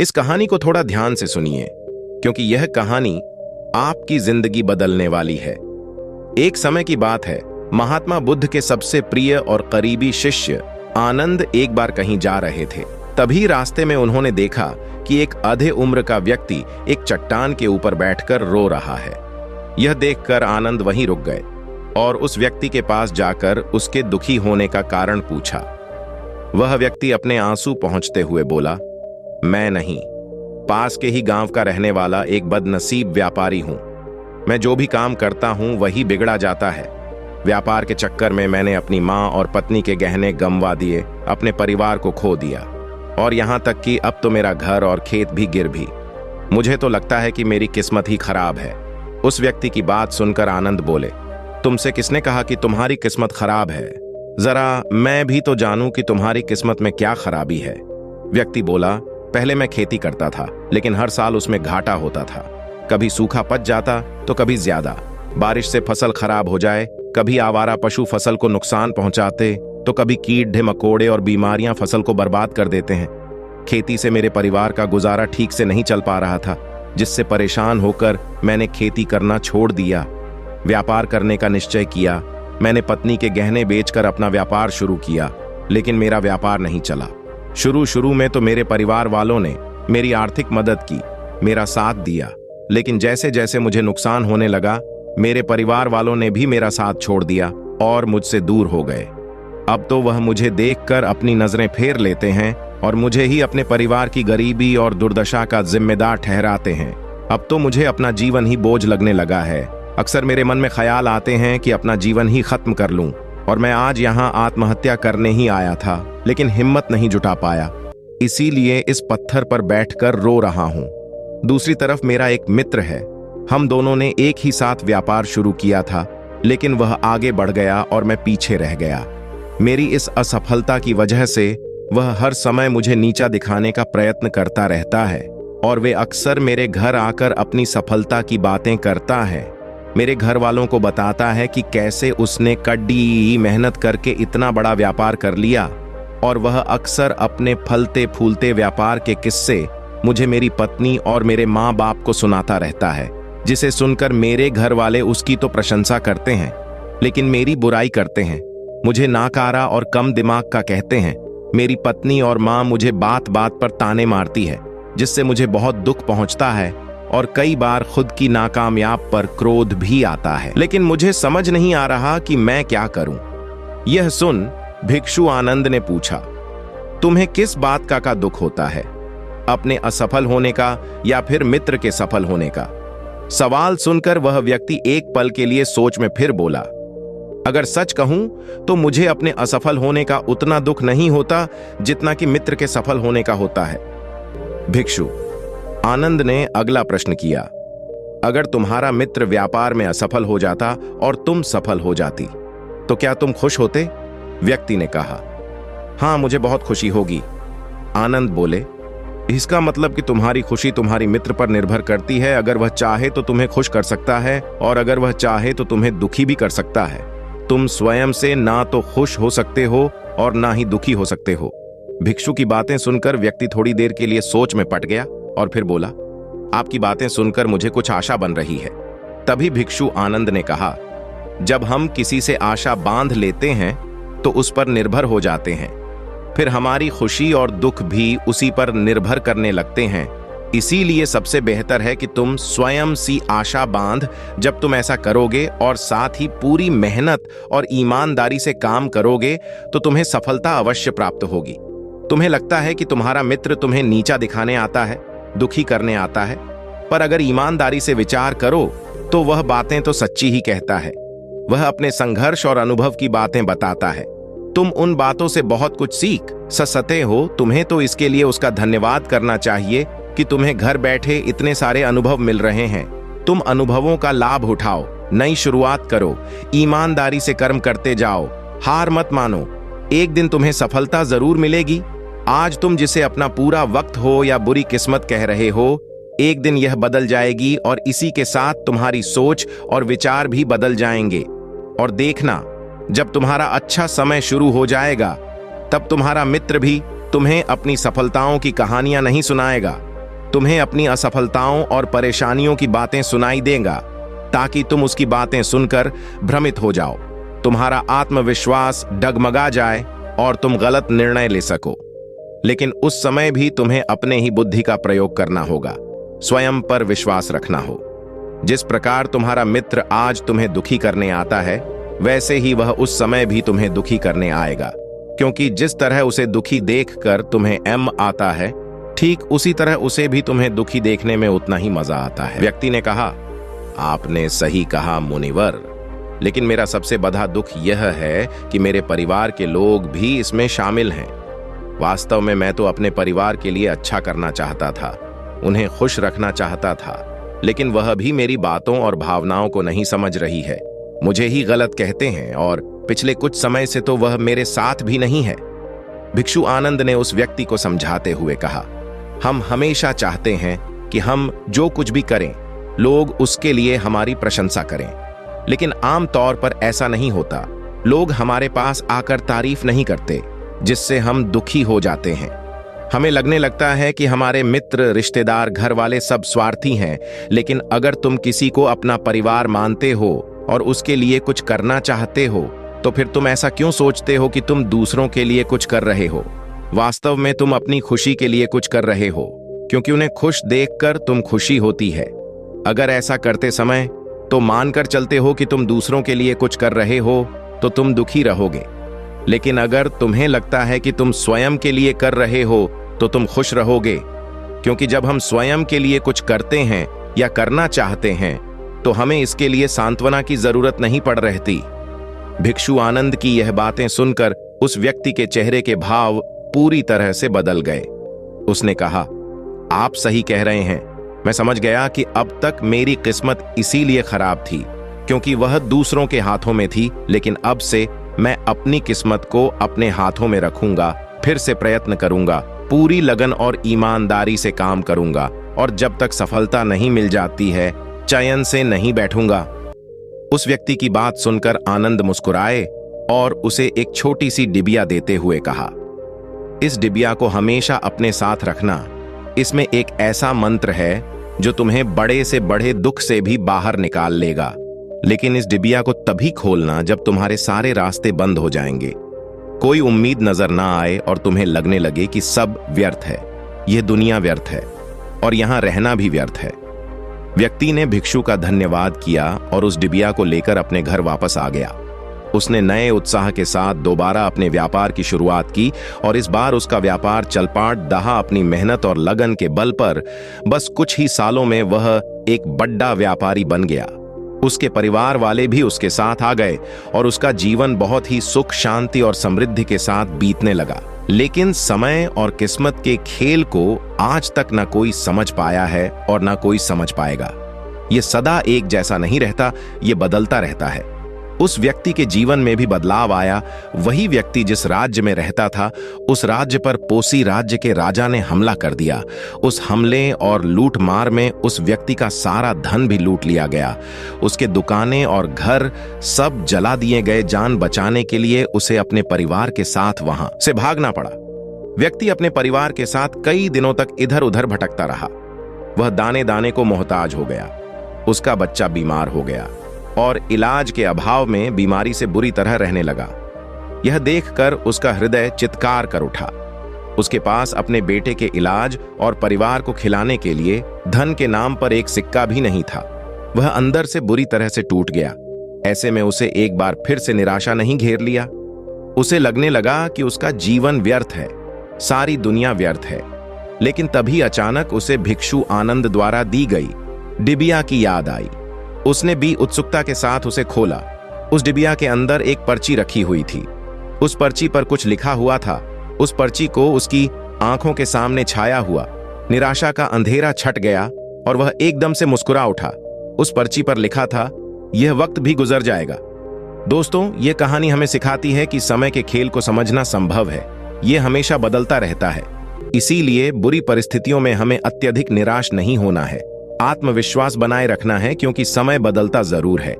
इस कहानी को थोड़ा ध्यान से सुनिए, क्योंकि यह कहानी आपकी जिंदगी बदलने वाली है। एक समय की बात है, महात्मा बुद्ध के सबसे प्रिय और करीबी शिष्य आनंद एक बार कहीं जा रहे थे। तभी रास्ते में उन्होंने देखा कि एक आधे उम्र का व्यक्ति एक चट्टान के ऊपर बैठकर रो रहा है। यह देखकर आनंद वहीं रुक गए और उस व्यक्ति के पास जाकर उसके दुखी होने का कारण पूछा। वह व्यक्ति अपने आंसू पहुंचते हुए बोला, मैं नहीं, पास के ही गांव का रहने वाला एक बदनसीब व्यापारी हूं। मैं जो भी काम करता हूं वही बिगड़ा जाता है। व्यापार के चक्कर में मैंने अपनी मां और पत्नी के गहने गंवा दिए, अपने परिवार को खो दिया और यहां तक कि अब तो मेरा घर और खेत भी गिर भी। मुझे तो लगता है कि मेरी किस्मत ही खराब है। उस व्यक्ति की बात सुनकर आनंद बोले, तुमसे किसने कहा कि तुम्हारी किस्मत खराब है? जरा मैं भी तो जानूं कि तुम्हारी किस्मत में क्या खराबी है। व्यक्ति बोला, पहले मैं खेती करता था, लेकिन हर साल उसमें घाटा होता था। कभी सूखा पच जाता तो कभी ज्यादा। बारिश से फसल खराब हो जाए, कभी आवारा पशु फसल को नुकसान पहुंचाते तो कभी कीड़े मकोड़े और बीमारियां फसल को बर्बाद कर देते हैं। खेती से मेरे परिवार का गुजारा ठीक से नहीं चल पा रहा था, जिससे परेशान होकर मैंने खेती करना छोड़ दिया। व्यापार करने का निश्चय किया। मैंने पत्नी के गहने बेचकर अपना व्यापार शुरू किया, लेकिन मेरा व्यापार नहीं चला। शुरू में तो मेरे परिवार वालों ने मेरी आर्थिक मदद की, मेरा साथ दिया, लेकिन जैसे जैसे मुझे नुकसान होने लगा, मेरे परिवार वालों ने भी मेरा साथ छोड़ दिया और मुझसे दूर हो गए। अब तो वह मुझे देखकर अपनी नजरें फेर लेते हैं और मुझे ही अपने परिवार की गरीबी और दुर्दशा का जिम्मेदार ठहराते हैं। अब तो मुझे अपना जीवन ही बोझ लगने लगा है। अक्सर मेरे मन में ख्याल आते हैं कि अपना जीवन ही खत्म कर लूं, और मैं आज यहाँ आत्महत्या करने ही आया था, लेकिन हिम्मत नहीं जुटा पाया। इसीलिए इस पत्थर पर बैठकर रो रहा हूँ। दूसरी तरफ मेरा एक मित्र है। हम दोनों ने एक ही साथ व्यापार शुरू किया था, लेकिन वह आगे बढ़ गया और मैं पीछे रह गया। मेरी इस असफलता की वजह से वह हर समय मुझे नीचा दिखाने का प्रयत्न करता रहता है और वे अक्सर मेरे घर आकर अपनी सफलता की बातें करता है। मेरे घर वालों को बताता है कि कैसे उसने कड़ी मेहनत करके इतना बड़ा व्यापार कर लिया, और वह अक्सर अपने फलते फूलते व्यापार के किस्से मुझे मेरी पत्नी और मेरे माँ बाप को सुनाता रहता है, जिसे सुनकर मेरे घर वाले उसकी तो प्रशंसा करते हैं, लेकिन मेरी बुराई करते हैं। मुझे नाकारा और कम दिमाग का कहते हैं। मेरी पत्नी और माँ मुझे बात बात पर ताने मारती है, जिससे मुझे बहुत दुख पहुंचता है और कई बार खुद की नाकामयाब पर क्रोध भी आता है। लेकिन मुझे समझ नहीं आ रहा कि मैं क्या करूं। यह सुन भिक्षु आनंद ने पूछा, तुम्हें किस बात का दुख होता है? अपने असफल होने का या फिर मित्र के सफल होने का? सवाल सुनकर वह व्यक्ति एक पल के लिए सोच में फिर बोला, अगर सच कहूं तो मुझे अपने असफल होने का उतना दुख नहीं होता जितना कि मित्र के सफल होने का होता है। भिक्षु आनंद ने अगला प्रश्न किया, अगर तुम्हारा मित्र व्यापार में असफल हो जाता और तुम सफल हो जाती, तो क्या तुम खुश होते? व्यक्ति ने कहा, हां, मुझे बहुत खुशी होगी। आनंद बोले, इसका मतलब कि तुम्हारी खुशी तुम्हारी मित्र पर निर्भर करती है। अगर वह चाहे तो तुम्हें खुश कर सकता है, और अगर वह चाहे तो तुम्हें दुखी भी कर सकता है। तुम स्वयं से ना तो खुश हो सकते हो और ना ही दुखी हो सकते हो। भिक्षु की बातें सुनकर व्यक्ति थोड़ी देर के लिए सोच में पड़ गया और फिर बोला, आपकी बातें सुनकर मुझे कुछ आशा बन रही है। तभी भिक्षु आनंद ने कहा, जब हम किसी से आशा बांध लेते हैं तो उस पर निर्भर हो जाते हैं, फिर हमारी खुशी और दुख भी उसी पर निर्भर करने लगते हैं। इसीलिए सबसे बेहतर है कि तुम स्वयं सी आशा बांध। जब तुम ऐसा करोगे और साथ ही पूरी मेहनत और ईमानदारी से काम करोगे तो तुम्हें सफलता अवश्य प्राप्त होगी। तुम्हें लगता है कि तुम्हारा मित्र तुम्हें नीचा दिखाने आता है, दुखी करने आता है, पर अगर ईमानदारी से विचार करो तो वह बातें तो सच्ची ही कहता है। वह अपने संघर्ष और अनुभव की बातें बताता है। तुम उन बातों से बहुत कुछ सीख सकते हो। तुम्हें तो इसके लिए उसका धन्यवाद करना चाहिए कि तुम्हें घर बैठे इतने सारे अनुभव मिल रहे हैं। तुम अनुभवों का लाभ उठाओ, नई शुरुआत करो, ईमानदारी से कर्म करते जाओ, हार मत मानो। एक दिन तुम्हें सफलता जरूर मिलेगी। आज तुम जिसे अपना पूरा वक्त हो या बुरी किस्मत कह रहे हो, एक दिन यह बदल जाएगी और इसी के साथ तुम्हारी सोच और विचार भी बदल जाएंगे। और देखना, जब तुम्हारा अच्छा समय शुरू हो जाएगा, तब तुम्हारा मित्र भी तुम्हें अपनी सफलताओं की कहानियां नहीं सुनाएगा, तुम्हें अपनी असफलताओं और परेशानियों की बातें सुनाई देगा ताकि तुम उसकी बातें सुनकर भ्रमित हो जाओ, तुम्हारा आत्मविश्वास डगमगा जाए और तुम गलत निर्णय ले सको। लेकिन उस समय भी तुम्हें अपने ही बुद्धि का प्रयोग करना होगा, स्वयं पर विश्वास रखना हो। जिस प्रकार तुम्हारा मित्र आज तुम्हें दुखी करने आता है, वैसे ही वह उस समय भी तुम्हें दुखी करने आएगा, क्योंकि जिस तरह उसे दुखी देखकर तुम्हें आता है, ठीक उसी तरह उसे भी तुम्हें दुखी देखने में उतना ही मजा आता है। व्यक्ति ने कहा, आपने सही कहा मुनिवर, लेकिन मेरा सबसे बड़ा दुख यह है कि मेरे परिवार के लोग भी इसमें शामिल हैं। वास्तव में मैं तो अपने परिवार के लिए अच्छा करना चाहता था, उन्हें खुश रखना चाहता था, लेकिन वह भी मेरी बातों और भावनाओं को नहीं समझ रही है, मुझे ही गलत कहते हैं और पिछले कुछ समय से तो वह मेरे साथ भी नहीं है। भिक्षु आनंद ने उस व्यक्ति को समझाते हुए कहा, हम हमेशा चाहते हैं कि हम जो कुछ भी करें, लोग उसके लिए हमारी प्रशंसा करें, लेकिन आम तौर पर ऐसा नहीं होता। लोग हमारे पास आकर तारीफ नहीं करते, जिससे हम दुखी हो जाते हैं। हमें लगने लगता है कि हमारे मित्र, रिश्तेदार, घर वाले सब स्वार्थी हैं, लेकिन अगर तुम किसी को अपना परिवार मानते हो और उसके लिए कुछ करना चाहते हो, तो फिर तुम ऐसा क्यों सोचते हो कि तुम दूसरों के लिए कुछ कर रहे हो? वास्तव में तुम अपनी खुशी के लिए कुछ कर रहे हो, क्योंकि उन्हें खुश देखकर तुम खुशी होती है। अगर ऐसा करते समय तो मानकर चलते हो कि तुम दूसरों के लिए कुछ कर रहे हो, तो तुम दुखी रहोगे। लेकिन अगर तुम्हें लगता है कि तुम स्वयं के लिए कर रहे हो, तो तुम खुश रहोगे, क्योंकि जब हम स्वयं के लिए कुछ करते हैं या करना चाहते हैं, तो हमें इसके लिए सांत्वना की जरूरत नहीं पड़ रहती। भिक्षु आनंद की यह बातें सुनकर उस व्यक्ति के चेहरे के भाव पूरी तरह से बदल गए। उसने कहा, आप सही कह रहे हैं, मैं समझ गया कि अब तक मेरी किस्मत इसीलिए खराब थी क्योंकि वह दूसरों के हाथों में थी, लेकिन अब से मैं अपनी किस्मत को अपने हाथों में रखूंगा, फिर से प्रयत्न करूंगा, पूरी लगन और ईमानदारी से काम करूंगा, और जब तक सफलता नहीं मिल जाती है, चयन से नहीं बैठूंगा। उस व्यक्ति की बात सुनकर आनंद मुस्कुराए और उसे एक छोटी सी डिबिया देते हुए कहा, इस डिबिया को हमेशा अपने साथ रखना। इसमें एक ऐसा मंत्र है जो तुम्हें बड़े से बड़े दुख से भी बाहर निकाल लेगा, लेकिन इस डिबिया को तभी खोलना जब तुम्हारे सारे रास्ते बंद हो जाएंगे, कोई उम्मीद नजर ना आए और तुम्हें लगने लगे कि सब व्यर्थ है, यह दुनिया व्यर्थ है और यहां रहना भी व्यर्थ है। व्यक्ति ने भिक्षु का धन्यवाद किया और उस डिबिया को लेकर अपने घर वापस आ गया। उसने नए उत्साह के साथ दोबारा अपने व्यापार की शुरुआत की और इस बार उसका व्यापार चलपाट दहा अपनी मेहनत और लगन के बल पर बस कुछ ही सालों में वह एक बड़ा व्यापारी बन गया। उसके परिवार वाले भी उसके साथ आ गए और उसका जीवन बहुत ही सुख, शांति और समृद्धि के साथ बीतने लगा। लेकिन समय और किस्मत के खेल को आज तक ना कोई समझ पाया है और ना कोई समझ पाएगा। ये सदा एक जैसा नहीं रहता, ये बदलता रहता है। उस व्यक्ति के जीवन में भी बदलाव आया। वही व्यक्ति जिस राज्य में रहता था, उस राज्य पर पोसी राज्य के राजा ने हमला कर दिया। उस हमले और लूट मार में उस व्यक्ति का सारा धन भी लूट लिया गया। उसके दुकानें और घर सब जला दिए गए। जान बचाने के लिए उसे अपने परिवार के साथ वहां से भागना पड़ा। व्यक्ति अपने परिवार के साथ कई दिनों तक इधर उधर भटकता रहा। वह दाने दाने को मोहताज हो गया। उसका बच्चा बीमार हो गया और इलाज के अभाव में बीमारी से बुरी तरह रहने लगा। यह देखकर उसका हृदय चित्कार कर उठा। उसके पास अपने बेटे के इलाज और परिवार को खिलाने के लिए धन के नाम पर एक सिक्का भी नहीं था। वह अंदर से बुरी तरह से टूट गया। ऐसे में उसे एक बार फिर से निराशा नहीं घेर लिया। उसे लगने लगा कि उसका जीवन व्यर्थ है, सारी दुनिया व्यर्थ है। लेकिन तभी अचानक उसे भिक्षु आनंद द्वारा दी गई डिबिया की याद आई। उसने भी उत्सुकता के साथ उसे खोला। उस डिबिया के अंदर एक पर्ची रखी हुई थी। उस पर्ची पर कुछ लिखा हुआ था। उस पर्ची को उसकी आंखों के सामने छाया हुआ निराशा का अंधेरा छट गया और वह एकदम से मुस्कुरा उठा। उस पर्ची पर लिखा था, यह वक्त भी गुजर जाएगा। दोस्तों, यह कहानी हमें सिखाती है कि समय के खेल को समझना संभव है। यह हमेशा बदलता रहता है। इसीलिए बुरी परिस्थितियों में हमें अत्यधिक निराश नहीं होना है। आत्मविश्वास बनाए रखना है, क्योंकि समय बदलता जरूर है।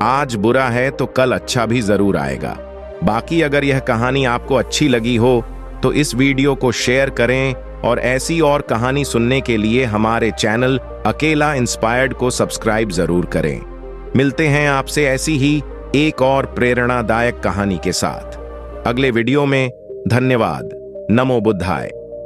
आज बुरा है तो कल अच्छा भी जरूर आएगा। बाकी अगर यह कहानी आपको अच्छी लगी हो तो इस वीडियो को शेयर करें, और ऐसी और कहानी सुनने के लिए हमारे चैनल अकेला इंस्पायर्ड को सब्सक्राइब जरूर करें। मिलते हैं आपसे ऐसी ही एक और प्रेरणादायक कहानी के साथ अगले वीडियो में। धन्यवाद। नमो बुद्धाय।